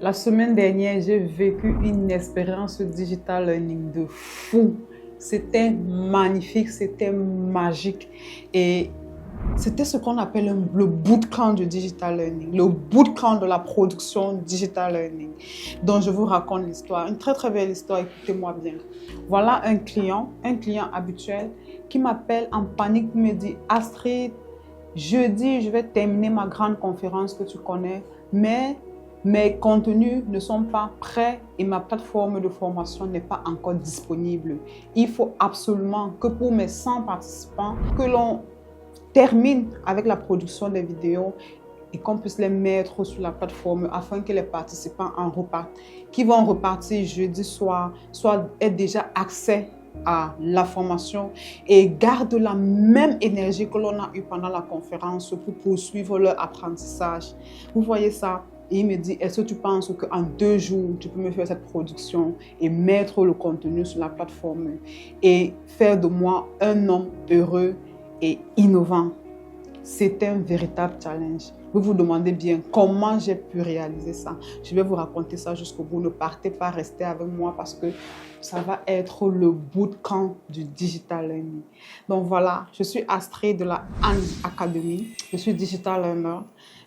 La semaine dernière, j'ai vécu une expérience digital learning de fou. C'était magnifique, c'était magique. Et c'était ce qu'on appelle le bootcamp du digital learning, le bootcamp de la production digital learning, dont je vous raconte l'histoire. Une très très belle histoire, écoutez-moi bien. Voilà un client habituel qui m'appelle en panique, me dit: Astrid, jeudi, je vais terminer ma grande conférence que tu connais, mais mes contenus ne sont pas prêts et ma plateforme de formation n'est pas encore disponible. Il faut absolument que pour mes 100 participants, que l'on termine avec la production des vidéos et qu'on puisse les mettre sur la plateforme afin que les participants en repartent, qui vont repartir jeudi soir, soit aient déjà accès à la formation et gardent la même énergie que l'on a eue pendant la conférence pour poursuivre leur apprentissage. Vous voyez ça? Et il me dit: est-ce que tu penses qu'en 2 jours, tu peux me faire cette production et mettre le contenu sur la plateforme et faire de moi un homme heureux et innovant? C'était un véritable challenge. Vous vous demandez bien comment j'ai pu réaliser ça. Je vais vous raconter ça jusqu'au bout. Ne partez pas, restez avec moi parce que ça va être le bootcamp du digital learning. Donc voilà, je suis Astrid de la Han Academy. Je suis digital learner.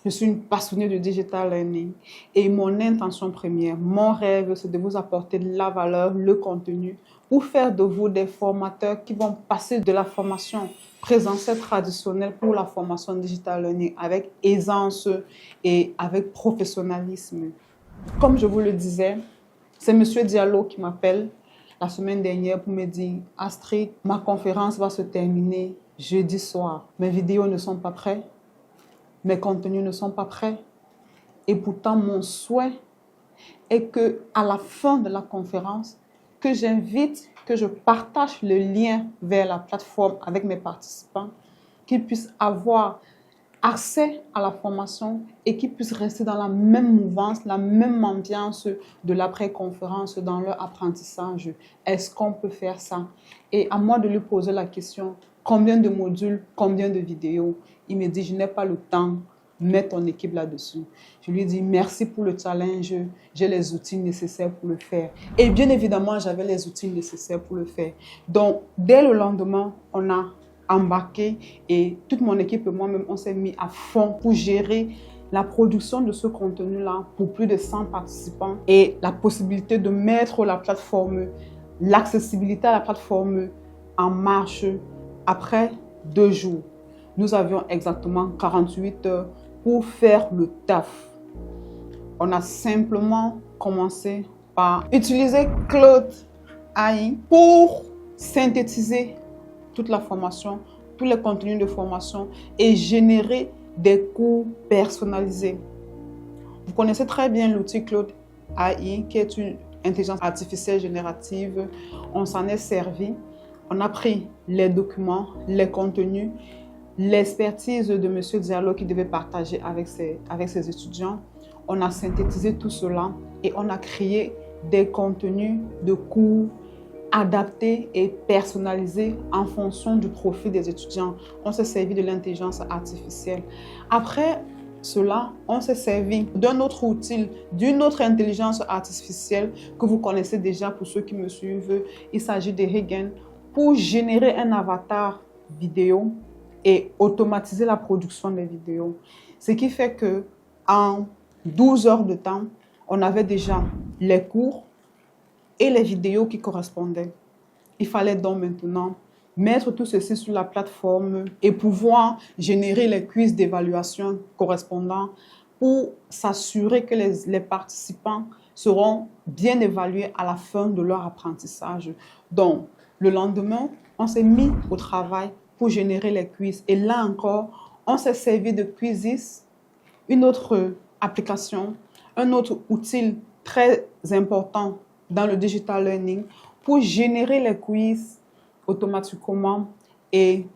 Je suis une passionnée de digital learning. Et mon intention première, mon rêve, c'est de vous apporter de la valeur, le contenu, pour faire de vous des formateurs qui vont passer de la formation présentielle traditionnelle pour la formation digital learning avec aisance et avec professionnalisme. Comme je vous le disais, c'est M. Diallo qui m'appelle la semaine dernière pour me dire: Astrid, ma conférence va se terminer jeudi soir. Mes vidéos ne sont pas prêtes, mes contenus ne sont pas prêts. Et pourtant, mon souhait est qu'à la fin de la conférence, que j'invite, que je partage le lien vers la plateforme avec mes participants, qu'ils puissent avoir accès à la formation et qu'ils puissent rester dans la même mouvance, la même ambiance de l'après-conférence dans leur apprentissage. Est-ce qu'on peut faire ça? Et à moi de lui poser la question: combien de modules, combien de vidéos? Il me dit: je n'ai pas le temps. Mets ton équipe là-dessus. Je lui ai dit: merci pour le challenge, j'ai les outils nécessaires pour le faire. Et bien évidemment, j'avais les outils nécessaires pour le faire. Donc, dès le lendemain, on a embarqué et toute mon équipe et moi-même, on s'est mis à fond pour gérer la production de ce contenu-là pour plus de 100 participants et la possibilité de mettre la plateforme, l'accessibilité à la plateforme en marche après 2 jours. Nous avions exactement 48 heures pour faire le taf. On a simplement commencé par utiliser Claude AI pour synthétiser toute la formation, tous les contenus de formation et générer des cours personnalisés. Vous connaissez très bien l'outil Claude AI qui est une intelligence artificielle générative. On s'en est servi. On a pris les documents, les contenus, l'expertise de M. Diallo qui devait partager avec ses étudiants. On a synthétisé tout cela et on a créé des contenus de cours adaptés et personnalisés en fonction du profil des étudiants. On s'est servi de l'intelligence artificielle. Après cela, on s'est servi d'un autre outil, d'une autre intelligence artificielle que vous connaissez déjà pour ceux qui me suivent. Il s'agit de Heygen pour générer un avatar vidéo et automatiser la production des vidéos. Ce qui fait qu'en 12 heures de temps, on avait déjà les cours et les vidéos qui correspondaient. Il fallait donc maintenant mettre tout ceci sur la plateforme et pouvoir générer les quiz d'évaluation correspondants pour s'assurer que les participants seront bien évalués à la fin de leur apprentissage. Donc, le lendemain, on s'est mis au travail pour générer les quiz. Et là encore, on s'est servi de Quizizz, une autre application, un autre outil très important dans le digital learning pour générer les quiz automatiquement et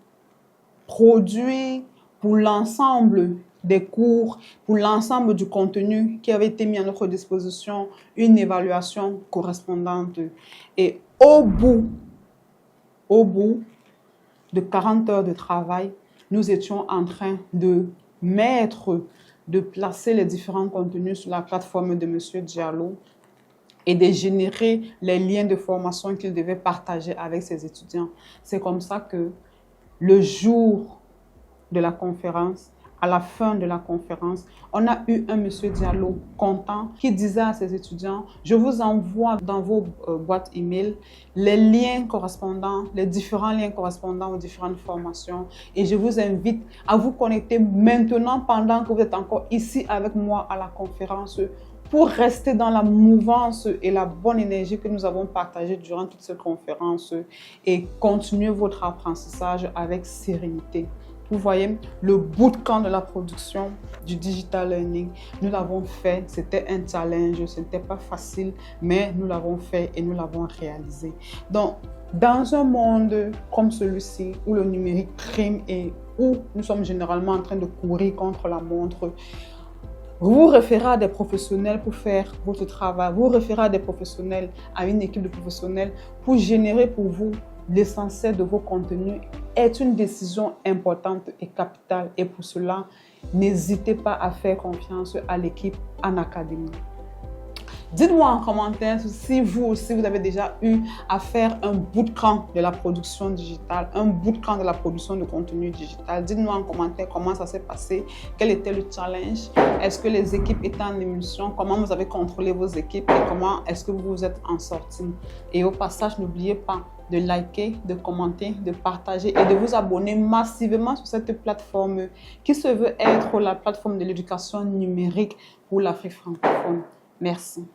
produire pour l'ensemble des cours, pour l'ensemble du contenu qui avait été mis à notre disposition, une évaluation correspondante. Et au bout de 40 heures de travail, nous étions en train de mettre de placer les différents contenus sur la plateforme de Monsieur Diallo et de générer les liens de formation qu'il devait partager avec ses étudiants. C'est comme ça que le jour de la conférence, à la fin de la conférence, on a eu un Monsieur Diallo content qui disait à ses étudiants, je vous envoie dans vos boîtes email les liens correspondants, les différents liens correspondant aux différentes formations et je vous invite à vous connecter maintenant pendant que vous êtes encore ici avec moi à la conférence pour rester dans la mouvance et la bonne énergie que nous avons partagée durant toute cette conférence et continuer votre apprentissage avec sérénité. Vous voyez, le bootcamp de la production du digital learning, nous l'avons fait, c'était un challenge, ce n'était pas facile, mais nous l'avons fait et nous l'avons réalisé. Donc, dans un monde comme celui-ci, où le numérique prime et où nous sommes généralement en train de courir contre la montre, vous vous référez à des professionnels pour faire votre travail, vous vous référez à des professionnels, à une équipe de professionnels pour générer pour vous l'essentiel de vos contenus est une décision importante et capitale. Et pour cela, n'hésitez pas à faire confiance à l'équipe en académie. Dites-moi en commentaire si vous aussi vous avez déjà eu à faire un bootcamp de la production digitale, un bootcamp de la production de contenu digital. Dites-moi en commentaire comment ça s'est passé, quel était le challenge, est-ce que les équipes étaient en émulsion, comment vous avez contrôlé vos équipes et comment est-ce que vous vous êtes en sortie. Et au passage, n'oubliez pas de liker, de commenter, de partager et de vous abonner massivement sur cette plateforme qui se veut être la plateforme de l'éducation numérique pour l'Afrique francophone. Merci.